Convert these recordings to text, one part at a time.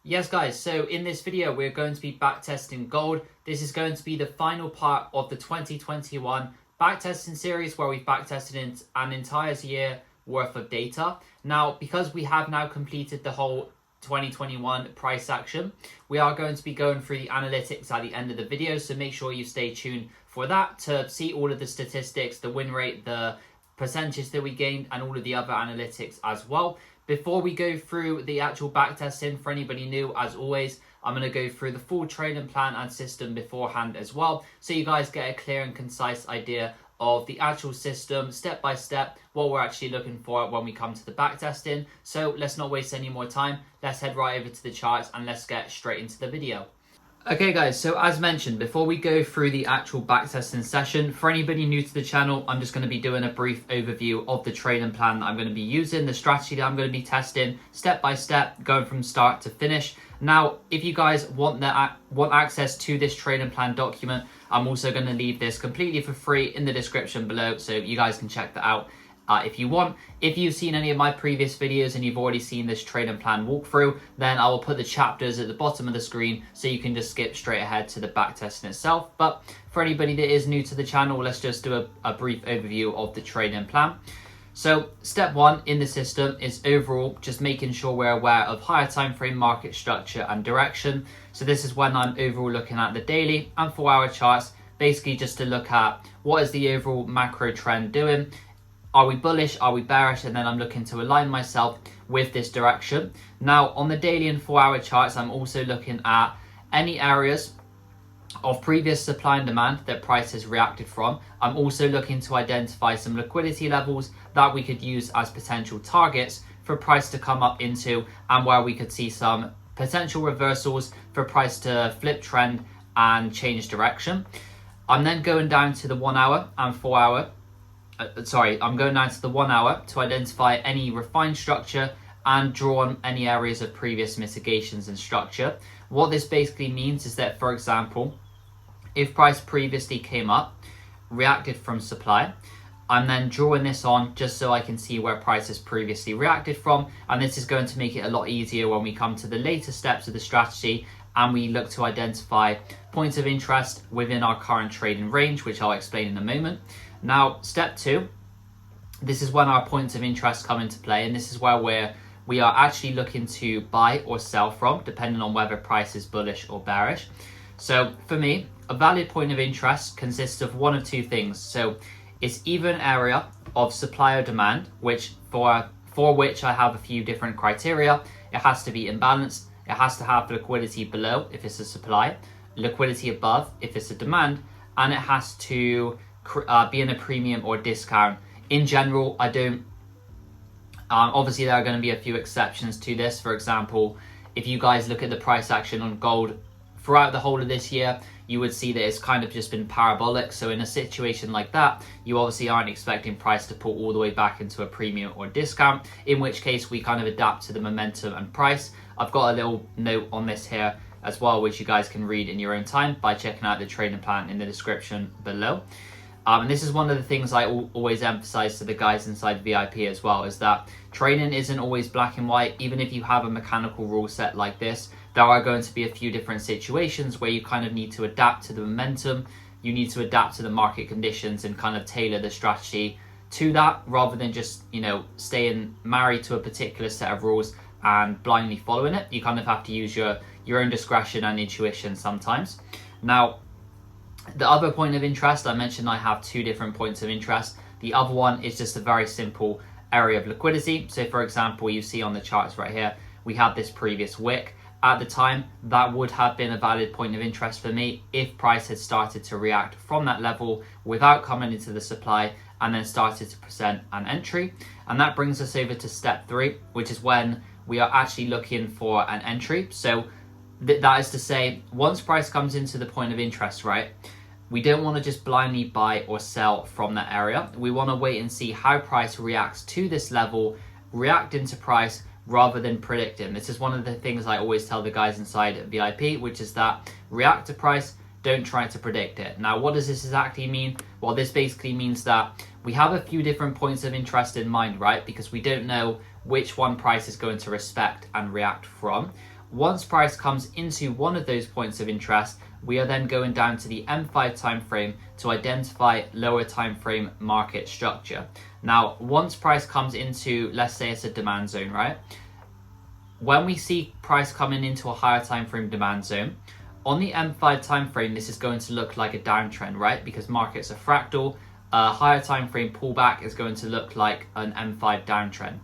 Yes guys, so in this video we're going to be backtesting gold. This is going to be the final part of the 2021 backtesting series where we've backtested an entire year worth of data. Now, because we have now completed the whole 2021 price action, we are going to be going through the analytics at the end of the video, so make sure you stay tuned for that to see all of the statistics, the win rate, the percentage that we gained, and all of the other analytics as well. Before we go through the actual backtesting, for anybody new, as always, I'm going to go through the full trading plan and system beforehand as well, so you guys get a clear and concise idea of the actual system, step by step, what we're actually looking for when we come to the backtesting. So let's not waste any more time. Let's head right over to the charts and let's get straight into the video. Okay guys, so as mentioned, before we go through the actual backtesting session, for anybody new to the channel, I'm just going to be doing a brief overview of the trading plan that I'm going to be using, the strategy that I'm going to be testing, step by step, going from start to finish. Now, if you guys want access to this trading plan document, I'm also going to leave this completely for free in the description below, so you guys can check that out if you want. If you've seen any of my previous videos and you've already seen this trading plan walkthrough, then I will put the chapters at the bottom of the screen so you can just skip straight ahead to the backtesting itself. But for anybody that is new to the channel, let's just do a brief overview of the trading plan. So step one in the system is overall just making sure we're aware of higher time frame market structure and direction. So this is when I'm overall looking at the daily and 4-hour charts, basically just to look at what is the overall macro trend doing. Are we bullish? Are we bearish? And then I'm looking to align myself with this direction. Now, on the daily and 4-hour charts, I'm also looking at any areas of previous supply and demand that price has reacted from. I'm also looking to identify some liquidity levels that we could use as potential targets for price to come up into, and where we could see some potential reversals for price to flip trend and change direction. I'm then going down to the 1-hour and 4-hour. I'm going down to the 1 hour to identify any refined structure and draw on any areas of previous mitigations and structure. What this basically means is that, for example, if price previously came up, reacted from supply, I'm then drawing this on just so I can see where price has previously reacted from, and this is going to make it a lot easier when we come to the later steps of the strategy and we look to identify points of interest within our current trading range, which I'll explain in a moment. Now, step two, this is when our points of interest come into play, and this is where we are actually looking to buy or sell from, depending on whether price is bullish or bearish. So for me, a valid point of interest consists of one of two things. So it's either an area of supply or demand, which for which I have a few different criteria. It has to be imbalanced, it has to have liquidity below if it's a supply, liquidity above if it's a demand, and it has to be in a premium or discount. In general, I don't, obviously there are going to be a few exceptions to this. For example, if you guys look at the price action on gold throughout the whole of this year, you would see that it's kind of just been parabolic. So in a situation like that, you obviously aren't expecting price to pull all the way back into a premium or discount, in which case we kind of adapt to the momentum and price. I've got a little note on this here as well, which you guys can read in your own time by checking out the trading plan in the description below. And this is one of the things I always emphasize to the guys inside VIP as well, is that trading isn't always black and white. Even if you have a mechanical rule set like this, there are going to be a few different situations where you kind of need to adapt to the momentum. You need to adapt to the market conditions and kind of tailor the strategy to that, rather than just, staying married to a particular set of rules and blindly following it. You kind of have to use your own discretion and intuition sometimes. Now, the other point of interest, I mentioned I have two different points of interest. The other one is just a very simple area of liquidity. So for example, you see on the charts right here, we have this previous wick. At the time, that would have been a valid point of interest for me if price had started to react from that level without coming into the supply and then started to present an entry. And that brings us over to step three, which is when we are actually looking for an entry. So that is to say, once price comes into the point of interest, right, we don't want to just blindly buy or sell from that area. We want to wait and see how price reacts to this level, react into price rather than predicting. This is one of the things I always tell the guys inside VIP, which is that react to price, don't try to predict it. Now, what does this exactly mean? Well, this basically means that we have a few different points of interest in mind, right? Because we don't know which one price is going to respect and react from. Once price comes into one of those points of interest, we are then going down to the M5 time frame to identify lower time frame market structure. Now, once price comes into, let's say it's a demand zone, right? When we see price coming into a higher time frame demand zone, on the M5 time frame, this is going to look like a downtrend, right? Because markets are fractal. A higher time frame pullback is going to look like an M5 downtrend.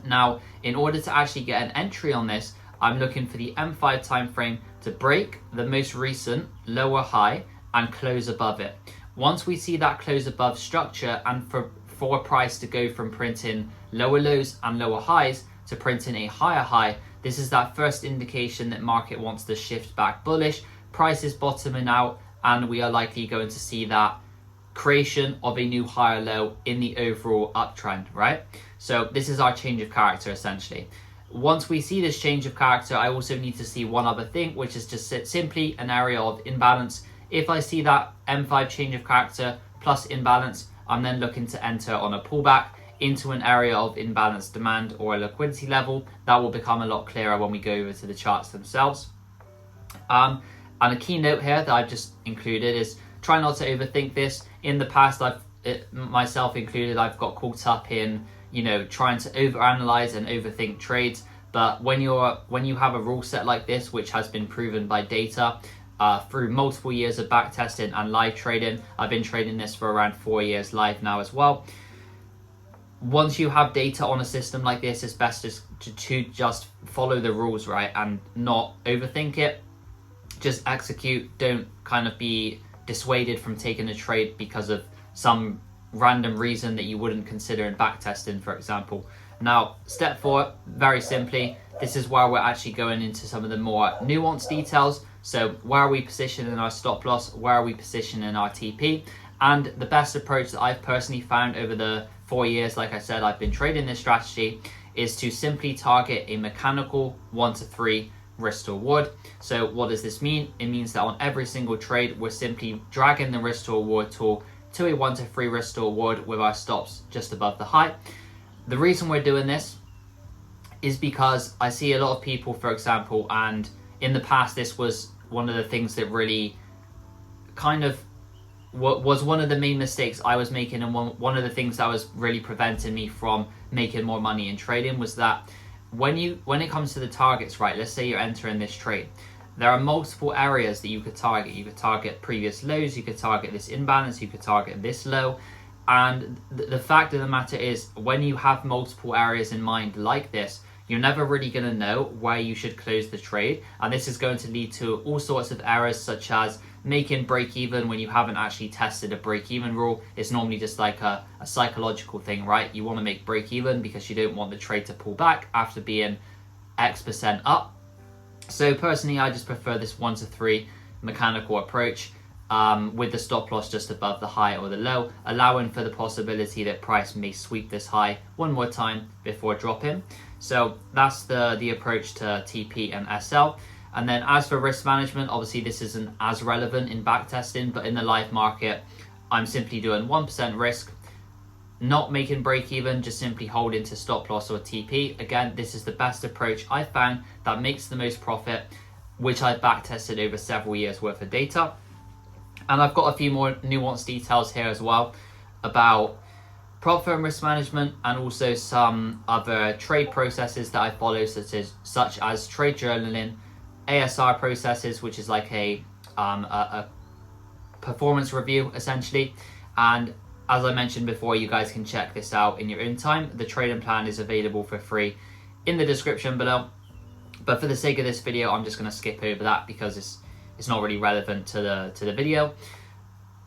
Now, in order to actually get an entry on this, I'm looking for the M5 time frame to break the most recent lower high and close above it. Once we see that close above structure, and for price to go from printing lower lows and lower highs to printing a higher high, this is that first indication that market wants to shift back bullish. Price is bottoming out, and we are likely going to see that creation of a new higher low in the overall uptrend, right? So this is our change of character essentially. Once we see this change of character, I also need to see one other thing, which is just simply an area of imbalance. If I see that M5 change of character plus imbalance, I'm then looking to enter on a pullback into an area of imbalanced demand or a liquidity level. That will become a lot clearer when we go over to the charts themselves. And a key note here that I've just included is try not to overthink this. In the past, myself included, I've got caught up in, trying to overanalyze and overthink trades. But when you have a rule set like this, which has been proven by data through multiple years of backtesting and live trading, I've been trading this for around 4 years live now as well. Once you have data on a system like this, it's best to just follow the rules, right, and not overthink it. Just execute. Don't kind of be dissuaded from taking a trade because of some random reason that you wouldn't consider in backtesting, for example. Now, step 4, very simply, this is where we're actually going into some of the more nuanced details. So where are we positioning our stop loss? Where are we positioning our TP? And the best approach that I've personally found over the 4 years, like I said, I've been trading this strategy, is to simply target a mechanical 1 to 3 risk to reward. So what does this mean? It means that on every single trade, we're simply dragging the risk to reward tool to a 1 to 3 risk to reward with our stops just above the high. The reason we're doing this is because I see a lot of people, for example, and in the past, this was one of the things that really kind of was one of the main mistakes I was making, and one of the things that was really preventing me from making more money in trading was that when it comes to the targets, right, let's say you're entering this trade, there are multiple areas that you could target. You could target previous lows, you could target this imbalance, you could target this low. And the fact of the matter is, when you have multiple areas in mind like this, you're never really going to know where you should close the trade. And this is going to lead to all sorts of errors, such as making break even when you haven't actually tested a break even rule. It's normally just like a psychological thing, right? You want to make break even because you don't want the trade to pull back after being X% up. So personally, I just prefer this 1 to 3 mechanical approach with the stop loss just above the high or the low, allowing for the possibility that price may sweep this high one more time before dropping. So that's the approach to TP and SL. And then as for risk management, obviously this isn't as relevant in backtesting, but in the live market, I'm simply doing 1% risk, not making break even, just simply holding to stop loss or TP. Again, this is the best approach I found that makes the most profit, which I've backtested over several years worth of data. And I've got a few more nuanced details here as well about prop firm risk management, and also some other trade processes that I follow, such as trade journaling, ASR processes, which is like a performance review essentially. And as I mentioned before, you guys can check this out in your own time. The trading plan is available for free in the description below. But for the sake of this video, I'm just going to skip over that because it's not really relevant to the video.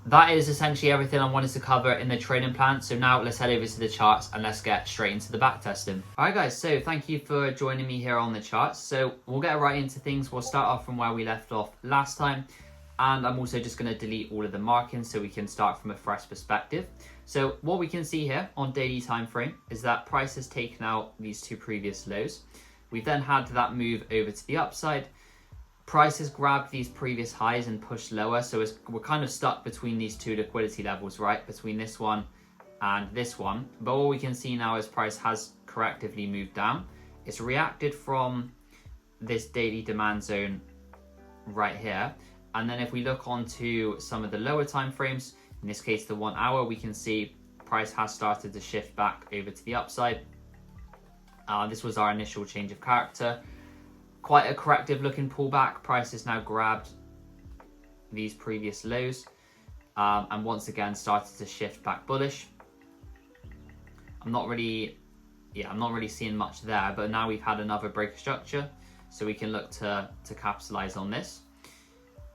That is essentially everything I wanted to cover in the trading plan. So now let's head over to the charts and let's get straight into the back testing. All right, guys, so thank you for joining me here on the charts. So we'll get right into things. We'll start off from where we left off last time. And I'm also just going to delete all of the markings so we can start from a fresh perspective. So what we can see here on daily time frame is that price has taken out these 2 previous lows. We've then had that move over to the upside. Price has grabbed these previous highs and pushed lower, so we're kind of stuck between these 2 liquidity levels, right? Between this one and this one. But all we can see now is price has correctively moved down. It's reacted from this daily demand zone right here. And then if we look onto some of the lower time frames, in this case the 1 hour, we can see price has started to shift back over to the upside. This was our initial change of character. Quite a corrective looking pullback. Price has now grabbed these previous lows and once again started to shift back bullish. I'm not really seeing much there, but now we've had another break of structure, so we can look to capitalize on this.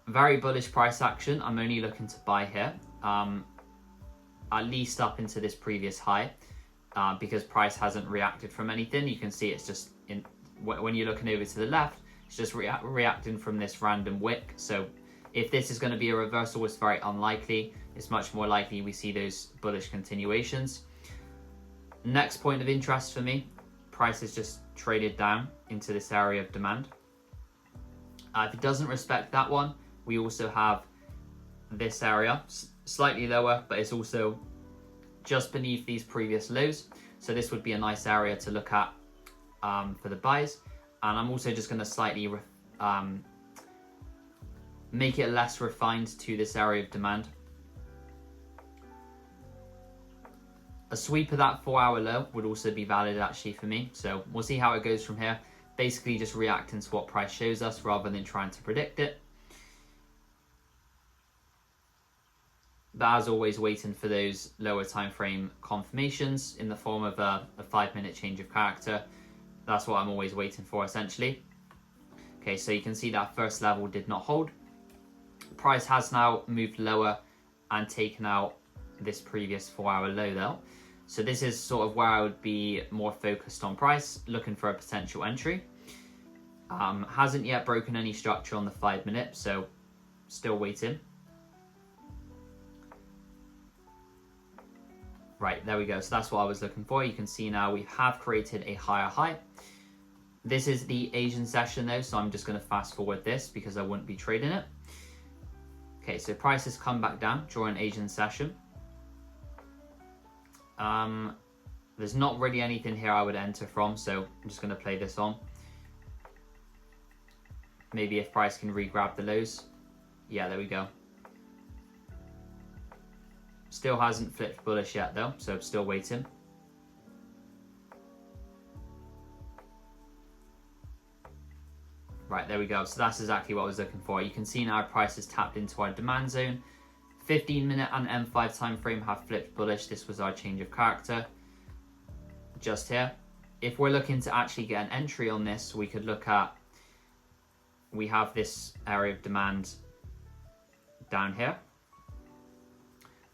Very bullish price action. I'm only looking to buy here, at least up into this previous high, because price hasn't reacted from anything. You can see it's just when you're looking over to the left, it's just reacting from this random wick. So if this is going to be a reversal, it's very unlikely. It's much more likely we see those bullish continuations. Next point of interest for me, price has just traded down into this area of demand. If it doesn't respect that one, we also have this area, slightly lower, but it's also just beneath these previous lows. So this would be a nice area to look at for the buys. And I'm also just going to slightly make it less refined to this area of demand. A sweep of that 4 hour low would also be valid actually for me. So we'll see how it goes from here. Basically just reacting to what price shows us rather than trying to predict it. But as always, waiting for those lower time frame confirmations in the form of a 5-minute change of character. That's what I'm always waiting for essentially. Okay, so you can see that first level did not hold. Price has now moved lower and taken out this previous 4 hour low though. So this is sort of where I would be more focused on price, looking for a potential entry. Hasn't yet broken any structure on the 5-minute, so still waiting. Right, there we go. So that's what I was looking for. You can see now we have created a higher high. This is the Asian session though, so I'm just going to fast forward this because I wouldn't be trading it. Okay, so price has come back down during Asian session. There's not really anything here I would enter from, so I'm just going to play this on. Maybe if price can re-grab the lows. Yeah, there we go. Still hasn't flipped bullish yet though, so I'm still waiting. Right, there we go. So that's exactly what I was looking for. You can see now price has tapped into our demand zone. 15-minute and M5 time frame have flipped bullish. This was our change of character just here. If we're looking to actually get an entry on this, we could look at, we have this area of demand down here.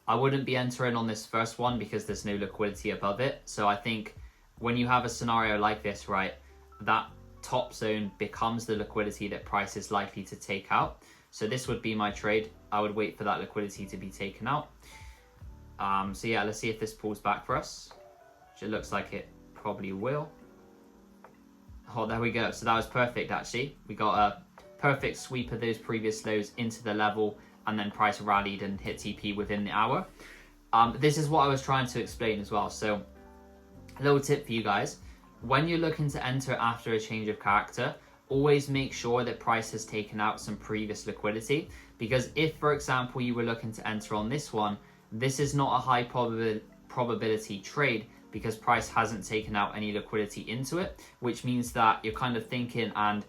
I wouldn't be entering on this first one because there's no liquidity above it. So I think when you have a scenario like this, right, that top zone becomes the liquidity that price is likely to take out. So this would be my trade. I would wait for that liquidity to be taken out. So yeah, let's see if this pulls back for us, which it looks like it probably will. Oh, there we go. So that was perfect actually. We got a perfect sweep of those previous lows into the level, and then price rallied and hit TP within the hour. This is what I was trying to explain as well. So a little tip for you guys. When you're looking to enter after a change of character, always make sure that price has taken out some previous liquidity. Because if, for example, you were looking to enter on this one, this is not a high probability trade because price hasn't taken out any liquidity into it, which means that you're kind of thinking and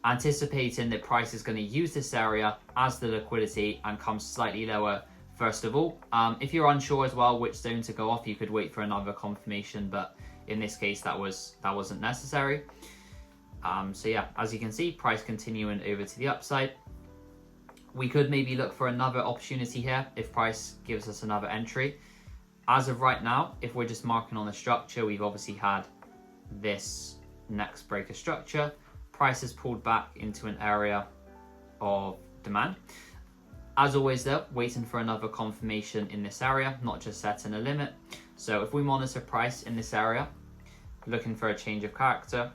anticipating that price is going to use this area as the liquidity and come slightly lower first of all. If you're unsure as well which zone to go off, you could wait for another confirmation, but in this case that wasn't necessary. So yeah, as you can see, price continuing over to the upside. We could maybe look for another opportunity here if price gives us another entry. As of right now, if we're just marking on the structure, we've obviously had this next break of structure. Price has pulled back into an area of demand. As always though, waiting for another confirmation in this area, not just setting a limit. So if we monitor price in this area, looking for a change of character,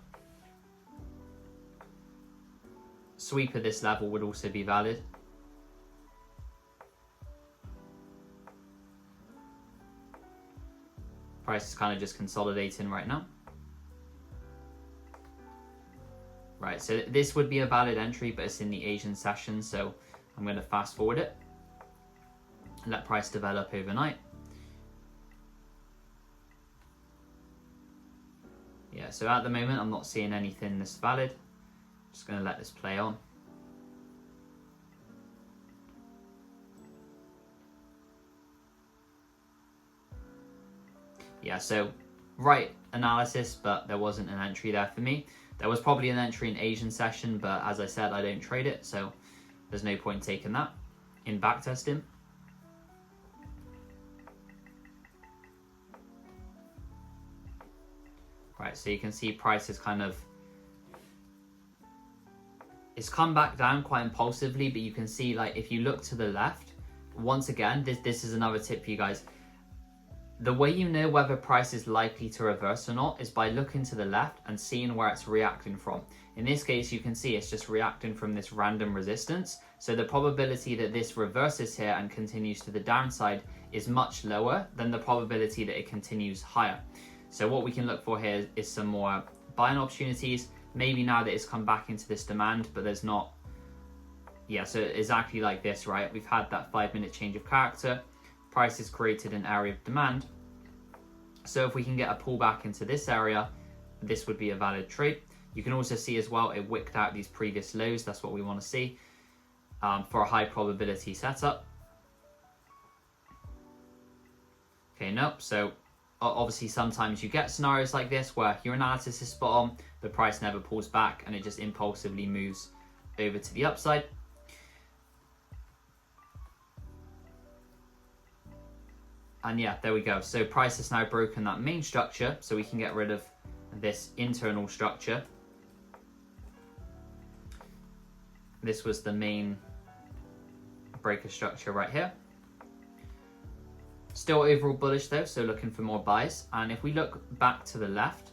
sweep at this level would also be valid. Price is kind of just consolidating right now. Right, so this would be a valid entry, but it's in the Asian session, so I'm going to fast forward it. Let price develop overnight. Yeah, so at the moment I'm not seeing anything that's valid. Just going to let this play on. Yeah, so right analysis, but there wasn't an entry there for me. There was probably an entry in Asian session, but as I said, I don't trade it, so there's no point taking that in backtesting. Right, so you can see price is kind of, it's come back down quite impulsively, but you can see, like, if you look to the left, once again, this is another tip for you guys. The way you know whether price is likely to reverse or not is by looking to the left and seeing where it's reacting from. In this case, you can see it's just reacting from this random resistance. So the probability that this reverses here and continues to the downside is much lower than the probability that it continues higher. So what we can look for here is some more buying opportunities. Maybe now that it's come back into this demand, but there's not. Yeah, so exactly like this, right? We've had that 5-minute change of character. Price has created an area of demand. So if we can get a pullback into this area, this would be a valid trade. You can also see as well, it wicked out these previous lows. That's what we want to see for a high probability setup. Okay, nope. So obviously sometimes you get scenarios like this where your analysis is spot on, the price never pulls back and it just impulsively moves over to the upside. And yeah, there we go. So price has now broken that main structure, so we can get rid of this internal structure. This was the main breaker structure right here. Still overall bullish though, so looking for more buys. And if we look back to the left,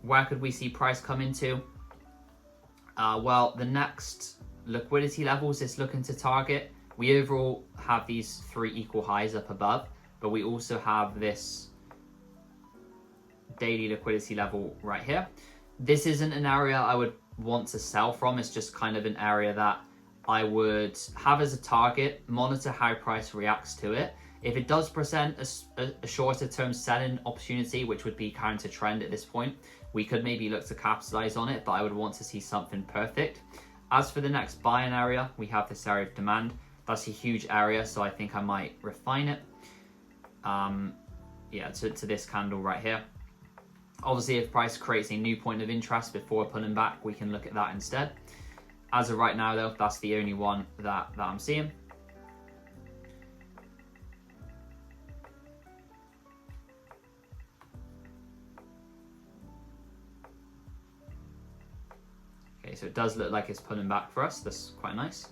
where could we see price come into? Well, the next liquidity levels it's looking to target. We overall have these 3 equal highs up above, but we also have this daily liquidity level right here. This isn't an area I would want to sell from. It's just kind of an area that I would have as a target, monitor how price reacts to it. If it does present a shorter term selling opportunity, which would be counter trend at this point, we could maybe look to capitalize on it, but I would want to see something perfect. As for the next buying area, we have this area of demand. That's a huge area, so I think I might refine it. Yeah, to this candle right here. Obviously, if price creates a new point of interest before pulling back, we can look at that instead. As of right now though, that's the only one that I'm seeing. Okay, so it does look like it's pulling back for us. That's quite nice.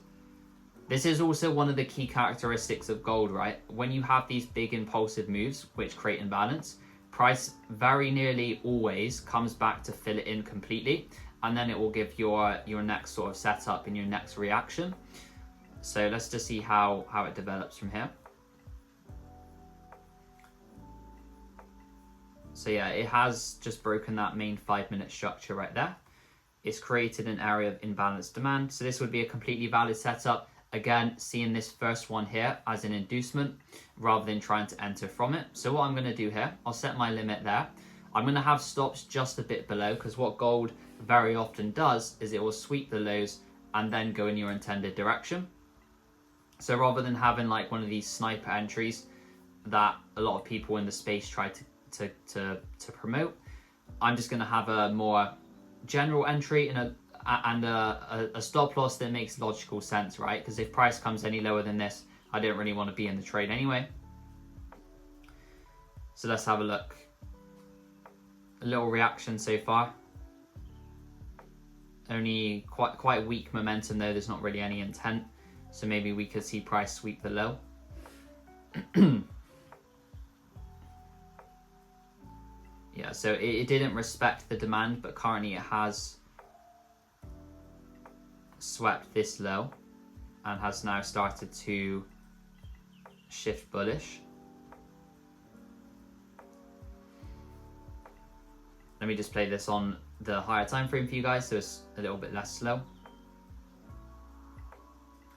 This is also one of the key characteristics of gold, right? When you have these big impulsive moves which create imbalance, price very nearly always comes back to fill it in completely, and then it will give your next sort of setup and your next reaction. So let's just see how it develops from here. So yeah, it has just broken that main 5-minute structure right there. It's created an area of imbalanced demand. So this would be a completely valid setup. Again, seeing this first one here as an inducement rather than trying to enter from it. So what I'm going to do here, I'll set my limit there. I'm going to have stops just a bit below, because what gold very often does is it will sweep the lows and then go in your intended direction. So rather than having like one of these sniper entries that a lot of people in the space try to promote, I'm just going to have a more general entry and a stop loss that makes logical sense, right? Because if price comes any lower than this, I don't really want to be in the trade anyway. So let's have a look. A little reaction so far. Only quite weak momentum though. There's not really any intent. So maybe we could see price sweep the low. Yeah, so it didn't respect the demand, but currently it has swept this low and has now started to shift bullish. Let me just play this on the higher time frame for you guys, so it's a little bit less slow.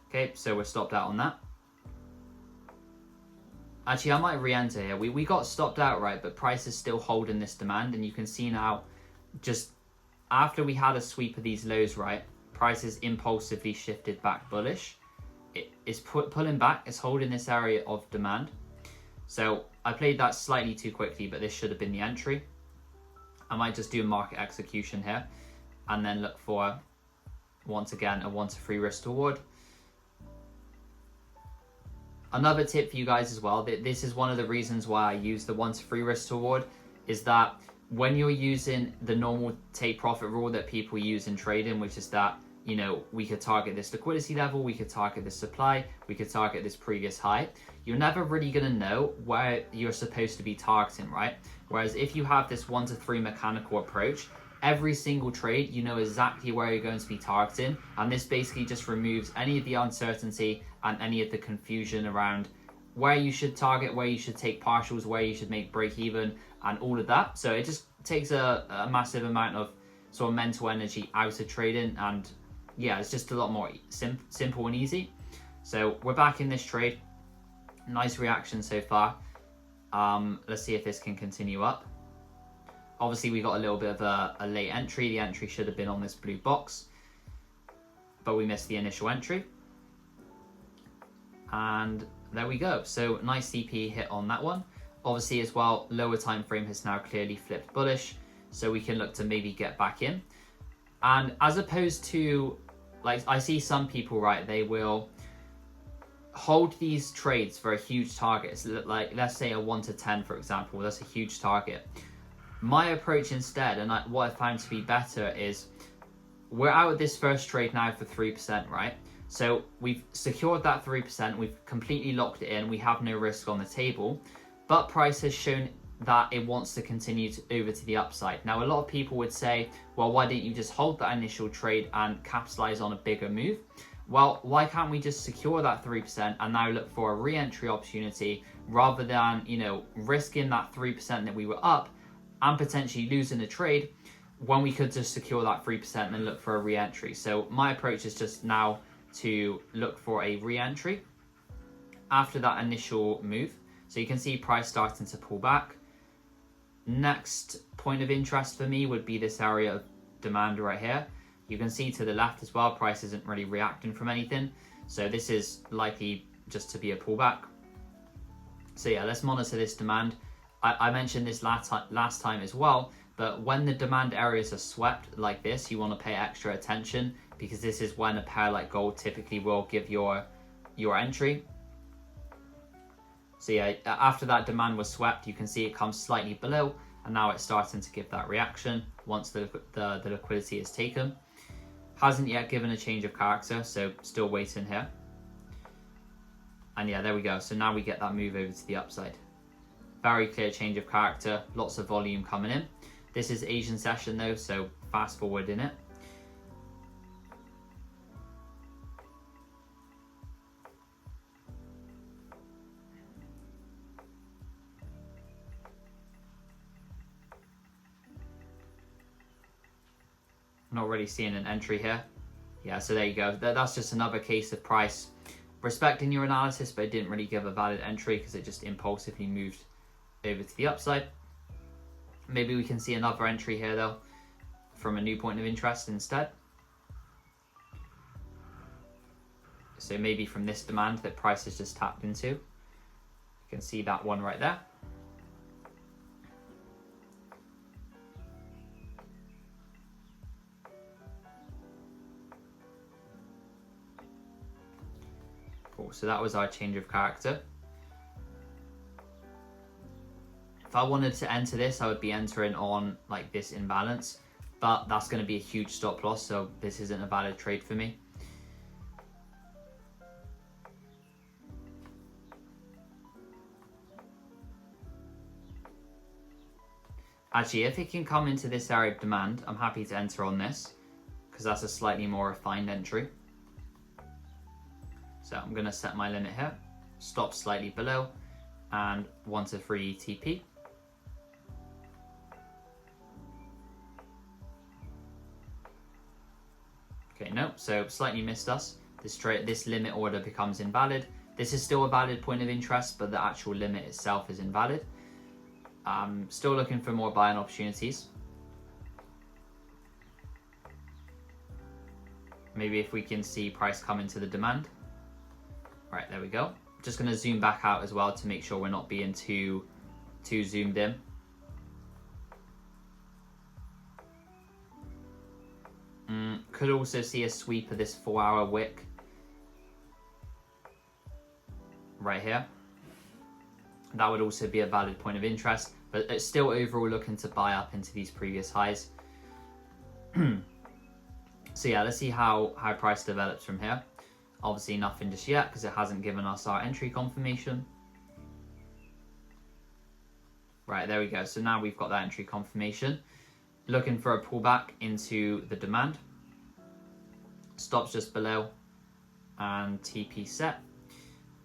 Okay, so we're stopped out on that. Actually, I might re-enter here. We got stopped out, right, but price is still holding this demand, and you can see now, just after we had a sweep of these lows, right, price is impulsively shifted back bullish. It is pulling back, it's holding this area of demand. So I played that slightly too quickly, but this should have been the entry. I might just do a market execution here and then look for, once again, a 1 to 3 risk reward. Another tip for you guys as well, this is one of the reasons why I use the 1 to 3 risk reward, is that when you're using the normal take profit rule that people use in trading, which is that, you know, we could target this liquidity level, we could target this supply, we could target this previous high, you're never really going to know where you're supposed to be targeting, right? Whereas if you have this 1 to 3 mechanical approach, every single trade, you know exactly where you're going to be targeting, and this basically just removes any of the uncertainty and any of the confusion around where you should target, where you should take partials, where you should make break even, and all of that. So it just takes a massive amount of sort of mental energy out of trading, and yeah, it's just a lot more simple and easy. So we're back in this trade. Nice reaction so far. Let's see if this can continue up. Obviously, we got a little bit of a late entry. The entry should have been on this blue box, but we missed the initial entry. And there we go. So nice CP hit on that one. Obviously as well, lower time frame has now clearly flipped bullish, so we can look to maybe get back in. And as opposed to, like, I see some people, right, they will hold these trades for a huge target. So like, let's say a 1 to 10, for example, that's a huge target. My approach instead, and what I found to be better, is we're out of this first trade now for 3%, right? So we've secured that 3%, we've completely locked it in, we have no risk on the table, but price has shown that it wants to continue over to the upside. Now, a lot of people would say, well, why didn't you just hold that initial trade and capitalize on a bigger move? Well, why can't we just secure that 3% and now look for a re-entry opportunity rather than, you know, risking that 3% that we were up and potentially losing a trade when we could just secure that 3% and look for a re-entry? So my approach is just now to look for a re-entry after that initial move. So you can see price starting to pull back. Next point of interest for me would be this area of demand right here. You can see to the left as well, price isn't really reacting from anything. So this is likely just to be a pullback. So yeah, let's monitor this demand. I mentioned this last time as well, but when the demand areas are swept like this, you want to pay extra attention, because this is when a pair like gold typically will give your entry. So yeah, after that demand was swept, you can see it comes slightly below, and now it's starting to give that reaction once the liquidity is taken. Hasn't yet given a change of character, so still waiting here. And yeah, there we go. So now we get that move over to the upside. Very clear change of character, lots of volume coming in. This is Asian session though, so fast forward in it. Not really seeing an entry here. Yeah, so there you go. That's just another case of price respecting your analysis, but it didn't really give a valid entry because it just impulsively moved over to the upside. Maybe we can see another entry here though from a new point of interest instead. So maybe from this demand that price has just tapped into. You can see that one right there. Cool, so that was our change of character. If I wanted to enter this, I would be entering on like this imbalance, but that's going to be a huge stop loss, so this isn't a valid trade for me. Actually, if it can come into this area of demand, I'm happy to enter on this, because that's a slightly more refined entry. So I'm going to set my limit here, stop slightly below, and 1 to 3 TP. Okay, nope, so slightly missed us. This limit order becomes invalid. This is still a valid point of interest, but the actual limit itself is invalid. Still looking for more buying opportunities. Maybe if we can see price come into the demand. Right, there we go. Just going to zoom back out as well to make sure we're not being too zoomed in. Could also see a sweep of this 4-hour wick right here. That would also be a valid point of interest, but it's still overall looking to buy up into these previous highs. So yeah, let's see how price develops from here. Obviously nothing just yet because it hasn't given us our entry confirmation. Right, there we go. So now we've got that entry confirmation. Looking for a pullback into the demand. Stops just below and TP set.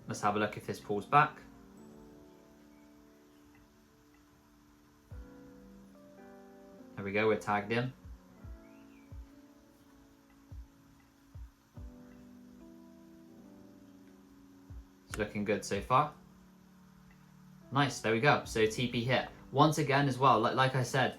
Let's have a look if this pulls back. There we go, we're tagged in. It's looking good so far. Nice, there we go. So TP hit. Once again as well, like I said,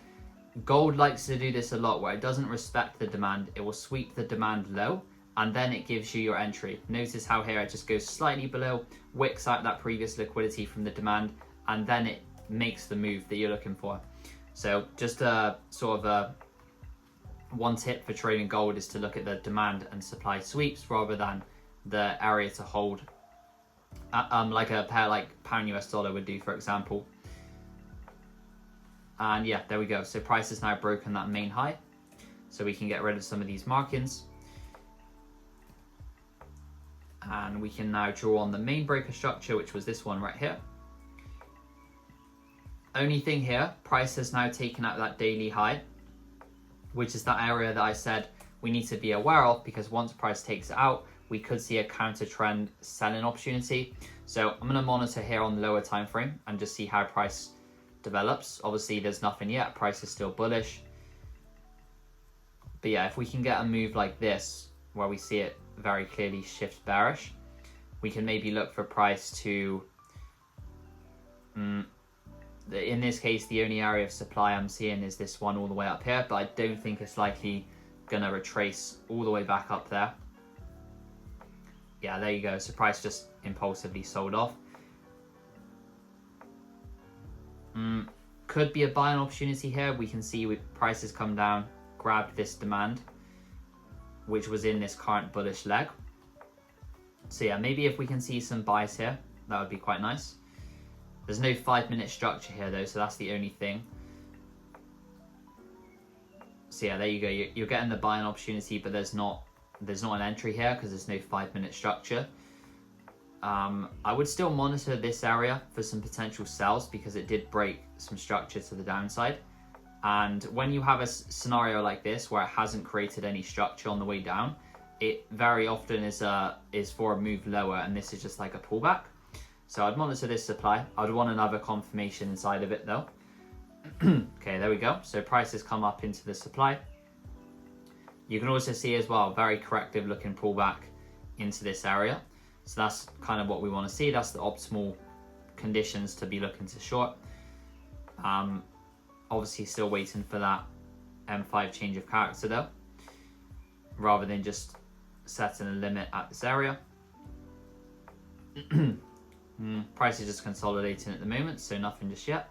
gold likes to do this a lot where it doesn't respect the demand. It will sweep the demand low and then it gives you your entry. Notice how here it just goes slightly below, wicks out that previous liquidity from the demand, and then it makes the move that you're looking for. So just a sort of one tip for trading gold is to look at the demand and supply sweeps rather than the area to hold, like a pair like pound US dollar would do, for example. And yeah, there we go. So price has now broken that main high. So we can get rid of some of these markings. And we can now draw on the main breaker structure, which was this one right here. Only thing here, price has now taken out that daily high, which is that area that I said we need to be aware of, because once price takes it out, we could see a counter trend selling opportunity. So I'm going to monitor here on the lower time frame and just see how price develops. Obviously there's nothing yet, price is still bullish. But yeah, if we can get a move like this where we see it very clearly shift bearish, we can maybe look for price to in this case the only area of supply I'm seeing is this one all the way up here, but I don't think it's likely gonna retrace all the way back up there. Yeah, there you go. So price just impulsively sold off. Could be a buying opportunity here. We can see with prices come down, grabbed this demand, which was in this current bullish leg. So yeah, maybe if we can see some buys here, that would be quite nice. There's no 5-minute structure here though, so that's the only thing. So yeah, there you go. You're getting the buying opportunity, but there's not an entry here because there's no 5-minute structure. I would still monitor this area for some potential sells because it did break some structure to the downside. And when you have a scenario like this where it hasn't created any structure on the way down, it very often is for a move lower, and this is just like a pullback. So I'd monitor this supply. I'd want another confirmation inside of it though. Okay, there we go. So prices come up into the supply. You can also see as well, very corrective looking pullback into this area. So that's kind of what we want to see. That's the optimal conditions to be looking to short. Obviously still waiting for that M5 change of character though, rather than just setting a limit at this area. Price is just consolidating at the moment, so nothing just yet.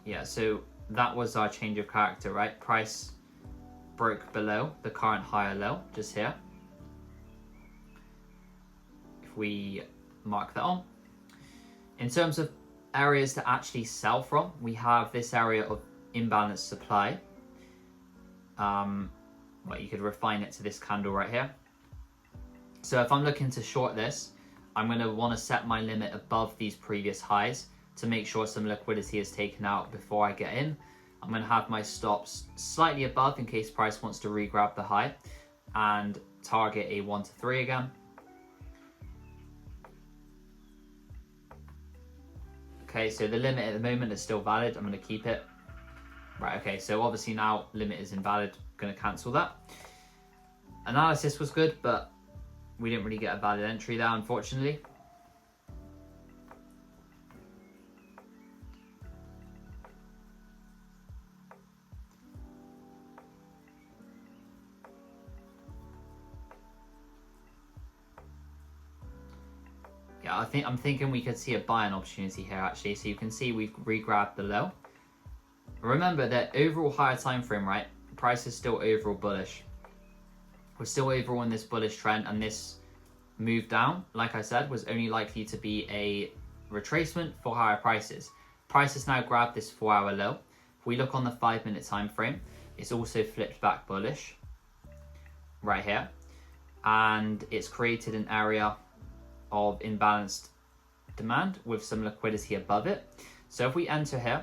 Yeah, so that was our change of character, right? Price broke below the current higher low just here. If we mark that on. In terms of areas to actually sell from, we have this area of imbalanced supply. Well, you could refine it to this candle right here. So if I'm looking to short this, I'm going to want to set my limit above these previous highs to make sure some liquidity is taken out before I get in. I'm going to have my stops slightly above in case price wants to re-grab the high, and target a 1 to 3 again. Okay, so the limit at the moment is still valid. I'm going to keep it. Right, okay, so obviously now limit is invalid. Going to cancel that. Analysis was good, but we didn't really get a valid entry there, unfortunately. Yeah, I'm thinking we could see a buying opportunity here actually. So you can see we've re-grabbed the low. Remember that overall higher time frame, right? Price is still overall bullish. We're still overall in this bullish trend, and this move down, like I said, was only likely to be a retracement for higher prices. Price has now grabbed this 4-hour low. If we look on the 5-minute time frame, it's also flipped back bullish right here, and it's created an area of imbalanced demand with some liquidity above it. So if we enter here,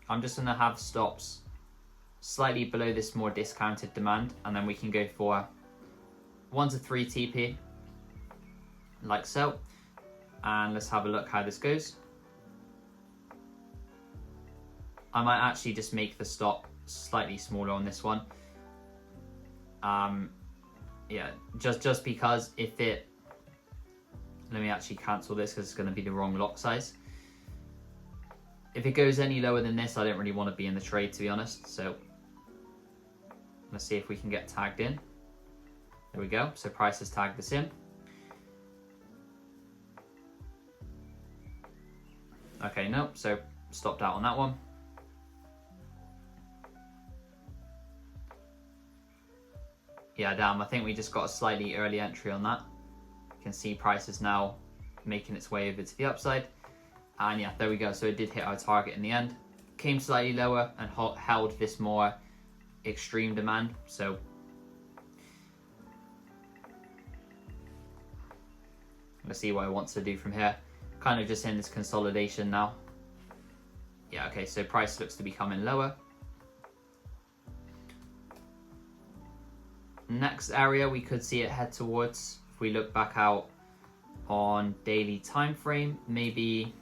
I'm just going to have stops slightly below this more discounted demand, and then we can go for 1 to 3 TP like so, and let's have a look how this goes. I might actually just make the stop slightly smaller on this one. Yeah, just because if it, let me actually cancel this because it's going to be the wrong lot size. If it goes any lower than this, I don't really want to be in the trade, to be honest. So let's see if we can get tagged in. There we go. So price has tagged this in. Okay, nope. So stopped out on that one. Yeah, damn. I think we just got a slightly early entry on that. You can see price is now making its way over to the upside. And yeah, there we go. So it did hit our target in the end. Came slightly lower and held this more extreme demand. So let's see what it wants to do from here. Kind of just in this consolidation now. Yeah, okay, so price looks to be coming lower. Next area we could see it head towards, if we look back out on daily time frame, maybe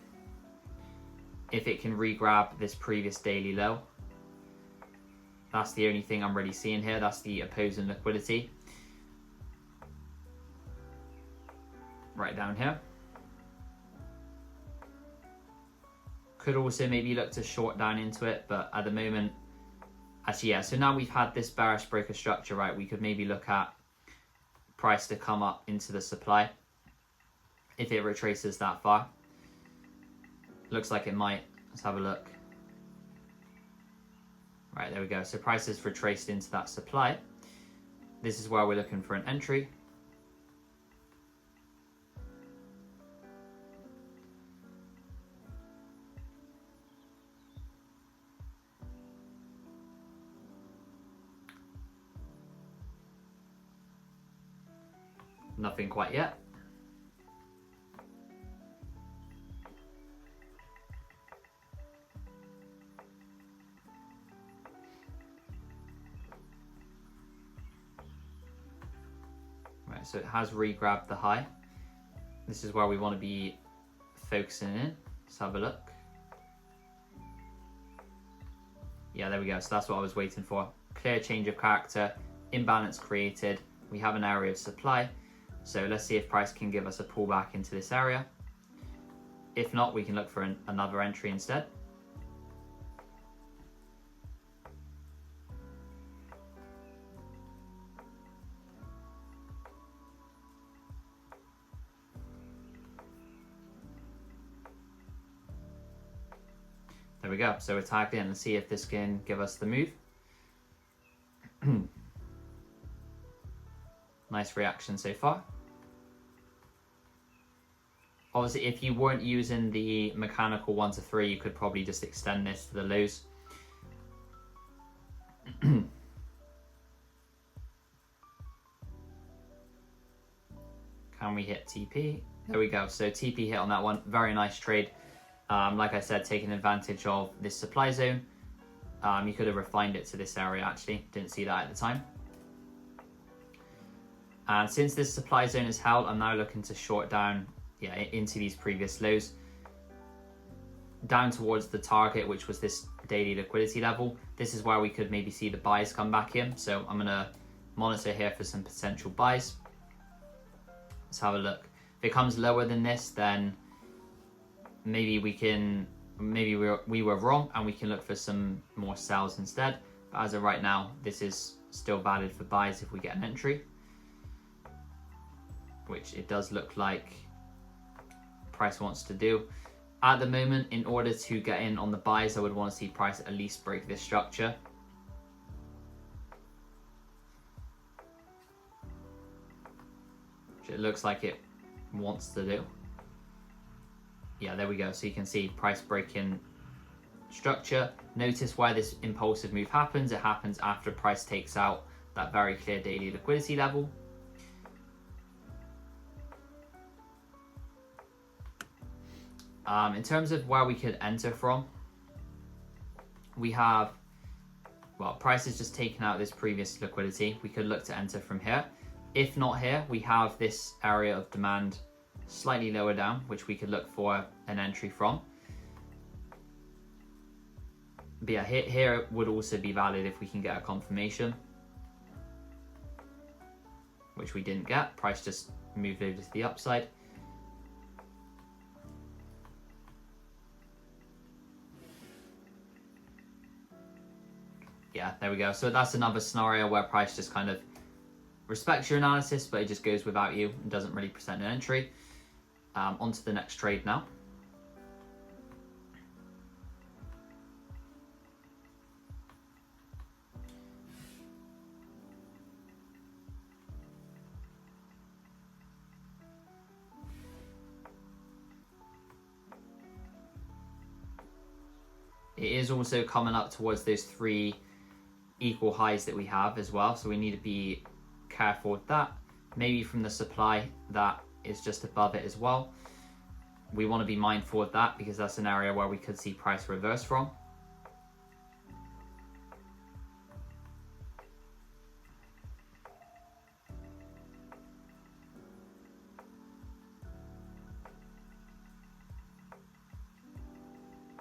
if it can re-grab this previous daily low. That's the only thing I'm really seeing here. That's the opposing liquidity. Right down here. Could also maybe look to short down into it, but at the moment, actually, yeah, so now we've had this bearish breaker structure, right? We could maybe look at price to come up into the supply if it retraces that far. Looks like it might. Let's have a look. Right, there we go. So price is retraced into that supply. This is where we're looking for an entry. Nothing quite yet. Right, so it has re-grabbed the high. This is where we want to be focusing in. Let's have a look. Yeah, there we go. So that's what I was waiting for. Clear change of character, imbalance created. We have an area of supply. So let's see if price can give us a pullback into this area. If not, we can look for another entry instead. There we go. So we're tagged in. Let's see if this can give us the move. Nice reaction so far. Obviously, if you weren't using the mechanical 1 to 3, you could probably just extend this to the lows. Can we hit TP? There we go. So TP hit on that one. Very nice trade. Like I said, taking advantage of this supply zone. You could have refined it to this area actually. Didn't see that at the time. And since this supply zone is held, I'm now looking to short down into these previous lows. down towards the target, which was this daily liquidity level. This is where we could maybe see the buys come back in. So I'm gonna monitor here for some potential buys. Let's have a look. If it comes lower than this, then maybe we were wrong and we can look for some more sells instead. But as of right now, this is still valid for buys if we get an entry, which it does look like price wants to do. At the moment, in order to get in on the buys, I would want to see price at least break this structure. Which it looks like it wants to do. Yeah, there we go. So you can see price breaking structure. Notice why this impulsive move happens. It happens after price takes out that very clear daily liquidity level. In terms of where we could enter from, we have, well, price has just taken out this previous liquidity. We could look to enter from here. If not here, we have this area of demand slightly lower down, which we could look for an entry from. But yeah, here would also be valid if we can get a confirmation, which we didn't get. Price just moved over to the upside. Yeah, there we go. So that's another scenario where price just kind of respects your analysis, but it just goes without you and doesn't really present an entry. On to the next trade now. It is also coming up towards those 3 equal highs that we have as well, so we need to be careful with that. Maybe from the supply that is just above it as well, we want to be mindful of that, because that's an area where we could see price reverse from.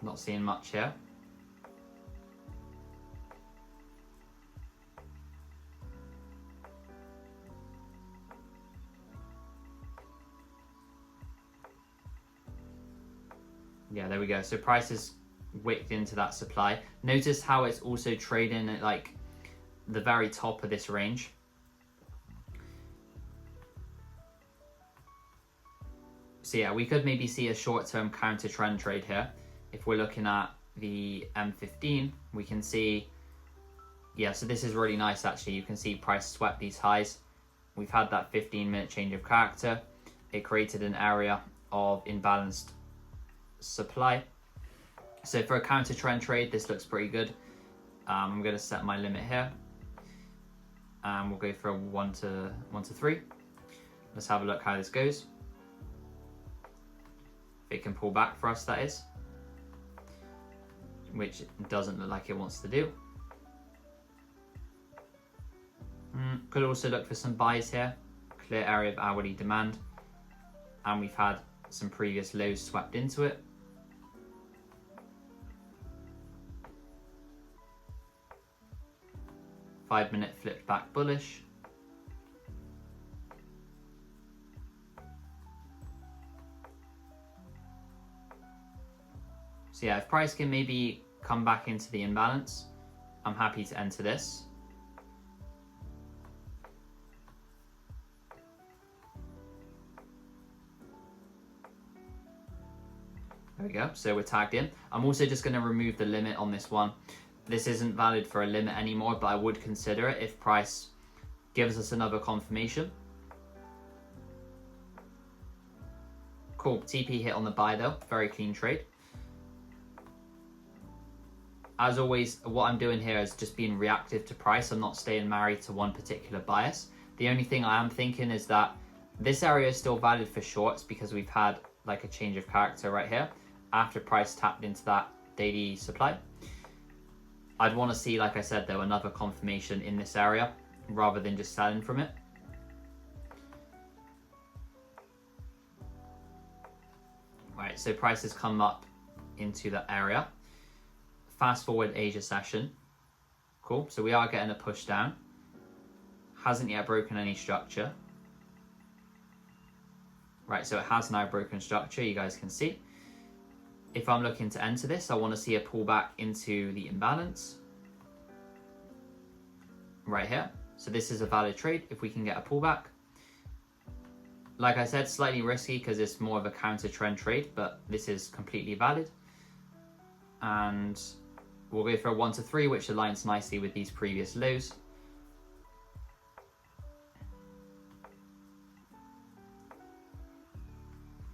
Not seeing much here. Yeah, there we go. So price is wicked into that supply. Notice how it's also trading at like the very top of this range. So yeah, we could maybe see a short-term counter trend trade here. If we're looking at the M15, we can see, yeah, so this is really nice actually. You can see price swept these highs. We've had that 15-minute change of character. It created an area of imbalanced supply. So for a counter trend trade, this looks pretty good. I'm going to set my limit here, and we'll go for a 1 to 3. Let's have a look how this goes. If it can pull back for us, that is, which it doesn't look like it wants to do. Could also look for some buys here. Clear area of hourly demand, and we've had some previous lows swept into it. Five-minute flipped back bullish. So yeah, if price can maybe come back into the imbalance, I'm happy to enter this. There we go, so we're tagged in. I'm also just going to remove the limit on this one. This isn't valid for a limit anymore, but I would consider it if price gives us another confirmation. Cool, TP hit on the buy though, very clean trade. As always, what I'm doing here is just being reactive to price. I'm not staying married to one particular bias. The only thing I am thinking is that this area is still valid for shorts because we've had like a change of character right here after price tapped into that daily supply. I'd want to see, like I said though, another confirmation in this area rather than just selling from it. Right, so price has come up into that area. Fast forward Asia session. Cool, so we are getting a push down. Hasn't yet broken any structure. Right, so it has now broken structure, you guys can see. If I'm looking to enter this, I want to see a pullback into the imbalance. Right here. So this is a valid trade if we can get a pullback. Like I said, slightly risky because it's more of a counter trend trade, but this is completely valid. And we'll go for a 1 to 3, which aligns nicely with these previous lows.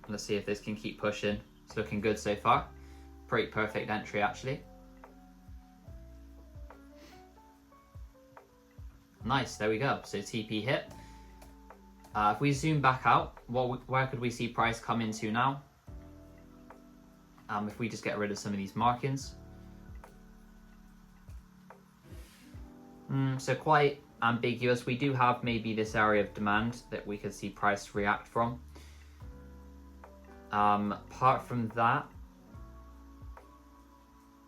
Let's see if this can keep pushing. It's looking good so far. Pretty perfect entry actually. Nice, there we go. So TP hit. If we zoom back out, where could we see price come into now? If we just get rid of some of these markings. So quite ambiguous. We do have maybe this area of demand that we could see price react from. Apart from that,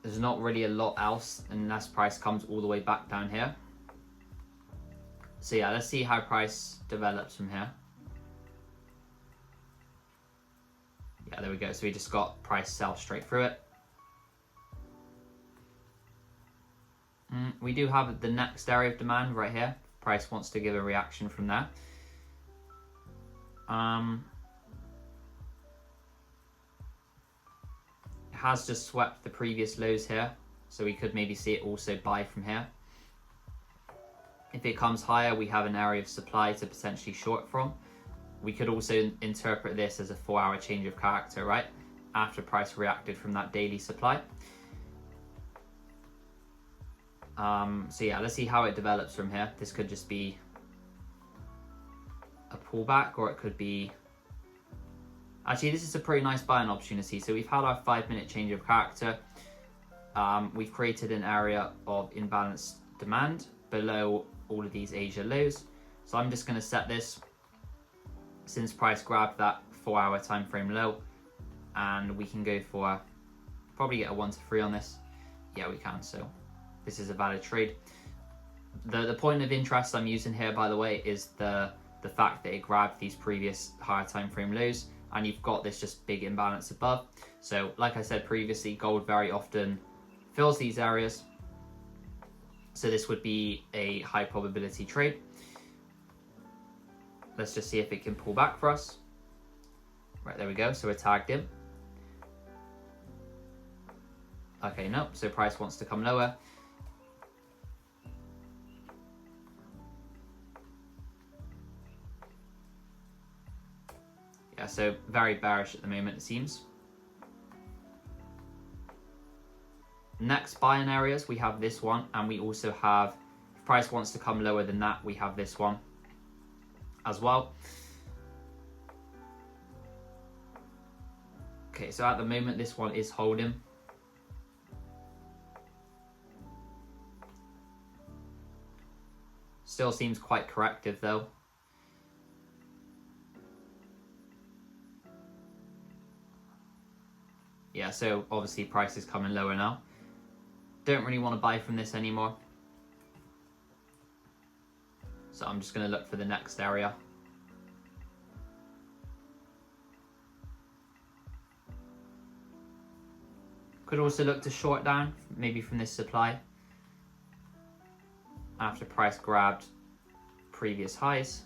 there's not really a lot else unless price comes all the way back down here. So yeah, let's see how price develops from here. Yeah, there we go. So we just got price sell straight through it. We do have the next area of demand right here. Price wants to give a reaction from there. It has just swept the previous lows here, so we could maybe see it also buy from here. If it comes higher, we have an area of supply to potentially short from. We could also interpret this as a 4-hour change of character, right? After price reacted from that daily supply. So yeah, let's see how it develops from here. This could just be a pullback, or it could be... Actually, this is a pretty nice buying opportunity. So we've had our 5-minute change of character. We've created an area of imbalanced demand below all of these Asia lows. So I'm just going to set this, since price grabbed that 4-hour time frame low, and we can go for, probably get a 1 to 3 on this. Yeah, we can. So this is a valid trade. The point of interest I'm using here, by the way, is the fact that it grabbed these previous higher time frame lows, and you've got this just big imbalance above. So like I said previously, gold very often fills these areas. So this would be a high probability trade. Let's just see if it can pull back for us. Right, there we go. So we're tagged in. Okay, no. So price wants to come lower. Yeah, so very bearish at the moment, it seems. Next buying areas, we have this one, and we also have, if price wants to come lower than that, we have this one as well. Okay, so at the moment, this one is holding. Still seems quite corrective though. Yeah, so obviously price is coming lower now. Don't really want to buy from this anymore. So I'm just going to look for the next area. Could also look to short down, maybe from this supply, after price grabbed previous highs.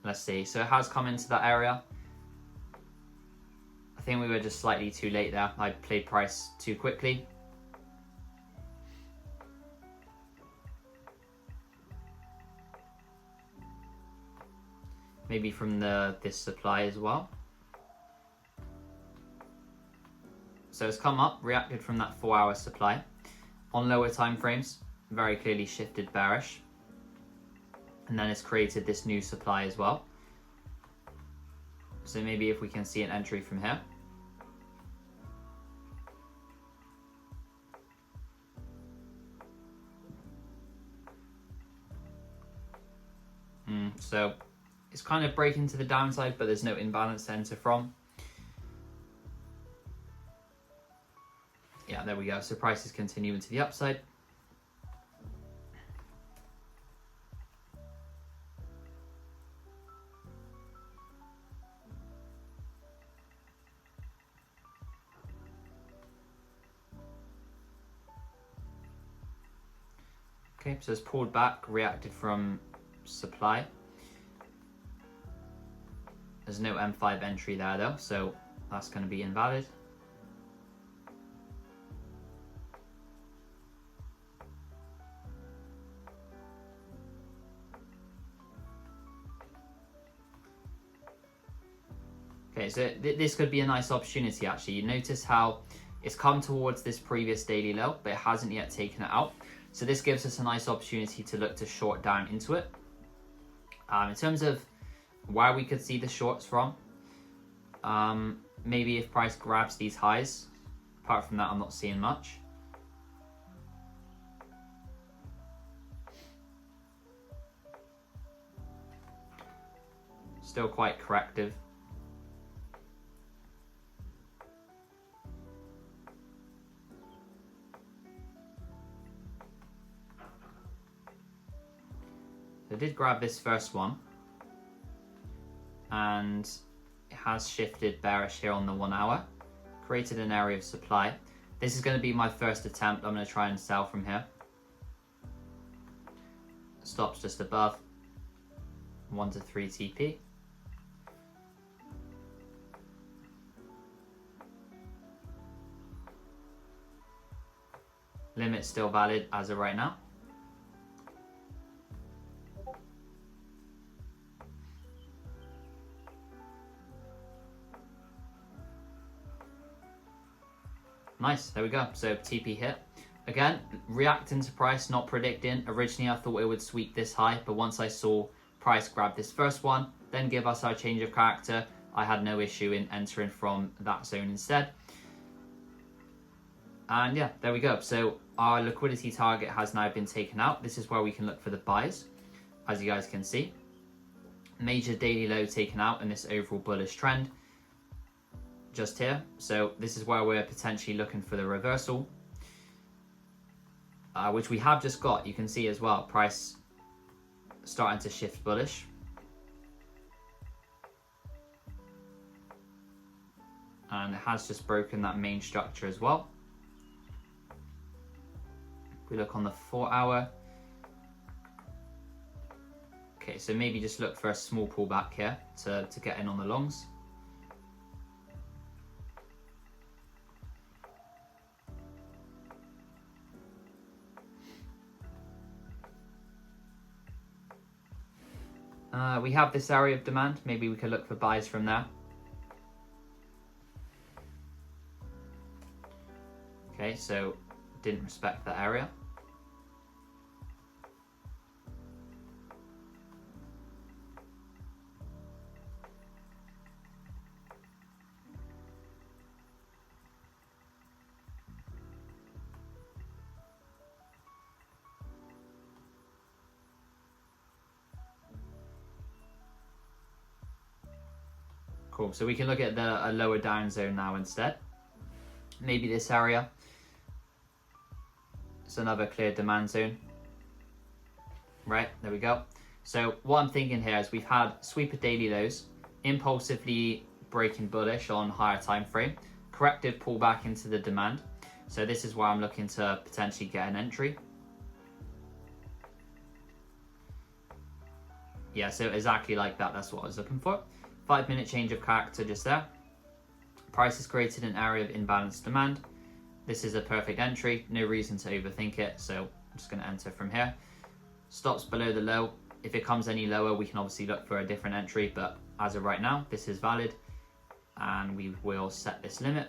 Let's see, so it has come into that area. I think we were just slightly too late there. I played price too quickly. Maybe from this supply as well. So it's come up, reacted from that 4-hour supply. On lower time frames, very clearly shifted bearish. And then it's created this new supply as well. So maybe if we can see an entry from here. So It's kind of breaking to the downside, but there's no imbalance to enter from. Yeah, there we go. So prices continuing to the upside. Okay, so it's pulled back, reacted from supply. There's no M5 entry there though, so that's going to be invalid. Okay, so this could be a nice opportunity actually. You notice how it's come towards this previous daily low, but it hasn't yet taken it out. So this gives us a nice opportunity to look to short down into it. In terms of where we could see the shorts from, maybe if price grabs these highs. Apart from that, I'm not seeing much. Still quite corrective. So I did grab this first one, and it has shifted bearish here on the 1 hour, created an area of supply. This is going to be my first attempt. I'm going to try and sell from here. Stops just above 1 to 3 TP. Limit still valid as of right now. Nice, there we go. So TP hit. Again, reacting to price, not predicting. Originally I thought it would sweep this high, but once I saw price grab this first one, then give us our change of character, I had no issue in entering from that zone instead. And yeah, there we go. So our liquidity target has now been taken out. This is where we can look for the buys, as you guys can see. Major daily low taken out in this overall bullish trend. Just here, so this is where we're potentially looking for the reversal, which we have just got. You can see as well, price starting to shift bullish. And it has just broken that main structure as well. If we look on the 4 hour, okay, so maybe just look for a small pullback here to get in on the longs. We have this area of demand. Maybe we could look for buys from there. Okay, so didn't respect that area. Cool, so we can look at a lower down zone now instead. Maybe this area. It's another clear demand zone. Right, there we go. So what I'm thinking here is we've had sweep of daily lows, impulsively breaking bullish on higher time frame, corrective pullback into the demand. So this is where I'm looking to potentially get an entry. Yeah, so exactly like that, that's what I was looking for. 5 minute change of character just there. Price has created an area of imbalanced demand. This is a perfect entry, no reason to overthink it, so I'm just going to enter from here. Stops below the low. If it comes any lower, we can obviously look for a different entry, but as of right now, this is valid, and we will set this limit.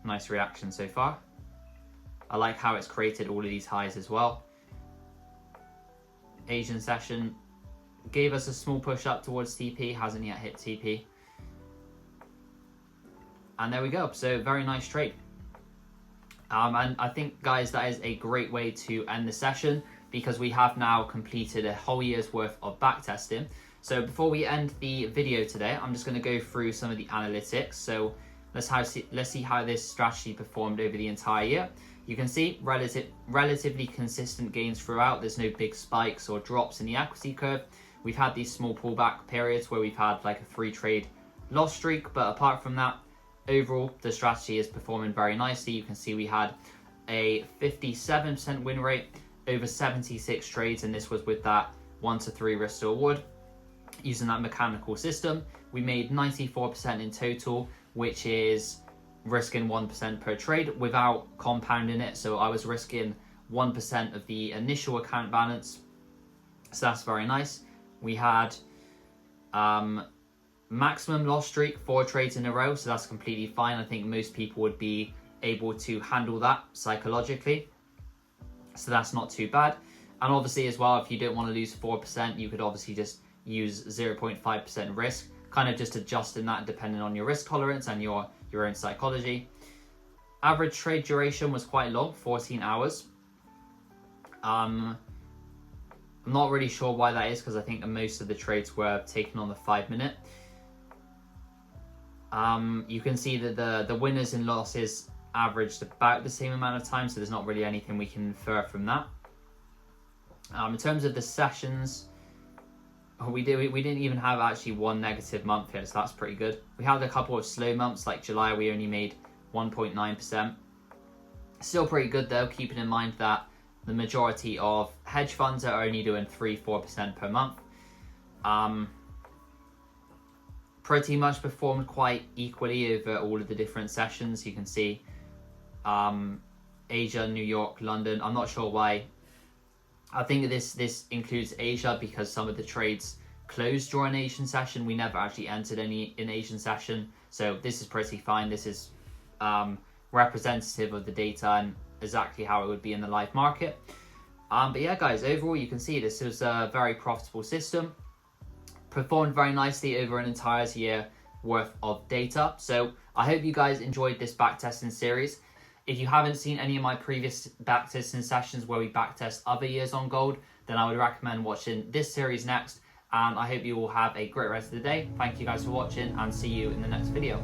Nice reaction so far. I like how it's created all of these highs as well. Asian session gave us a small push up towards TP, hasn't yet hit TP. And there we go, so very nice trade. And I think, guys, that is a great way to end the session, because we have now completed a whole year's worth of backtesting. So before we end the video today, I'm just going to go through some of the analytics. So let's see how this strategy performed over the entire year. You can see relatively consistent gains throughout. There's no big spikes or drops in the equity curve. We've had these small pullback periods where we've had like a 3-trade loss streak, but apart from that, overall the strategy is performing very nicely. You can see we had a 57% win rate over 76 trades, and this was with that 1 to 3 risk to reward using that mechanical system. We made 94% in total, which is risking 1% per trade without compounding it. So I was risking 1% of the initial account balance, so that's very nice. We had maximum loss streak 4 trades in a row, so that's completely fine. I think most people would be able to handle that psychologically, so that's not too bad. And obviously as well, if you don't want to lose 4%, you could obviously just use 0.5% risk, kind of just adjusting that depending on your risk tolerance and your own psychology. Average trade duration was quite long, 14 hours. I'm not really sure why that is, because I think most of the trades were taken on the 5-minute. You can see that the winners and losses averaged about the same amount of time, so there's not really anything we can infer from that. In terms of the sessions, we didn't even have actually one negative month here, so that's pretty good. We had a couple of slow months, like July, we only made 1.9%. Still pretty good though, keeping in mind that the majority of hedge funds are only doing 3-4% per month. Pretty much performed quite equally over all of the different sessions. You can see Asia, New York, London. I'm not sure why. I think this includes Asia because some of the trades closed during Asian session. We never actually entered any in Asian session, so this is pretty fine. This is representative of the data and exactly how it would be in the live market. But yeah, guys, overall you can see this was a very profitable system. Performed very nicely over an entire year worth of data. So I hope you guys enjoyed this backtesting series. If you haven't seen any of my previous backtesting sessions where we backtest other years on gold, then I would recommend watching this series next. And I hope you all have a great rest of the day. Thank you guys for watching, and see you in the next video.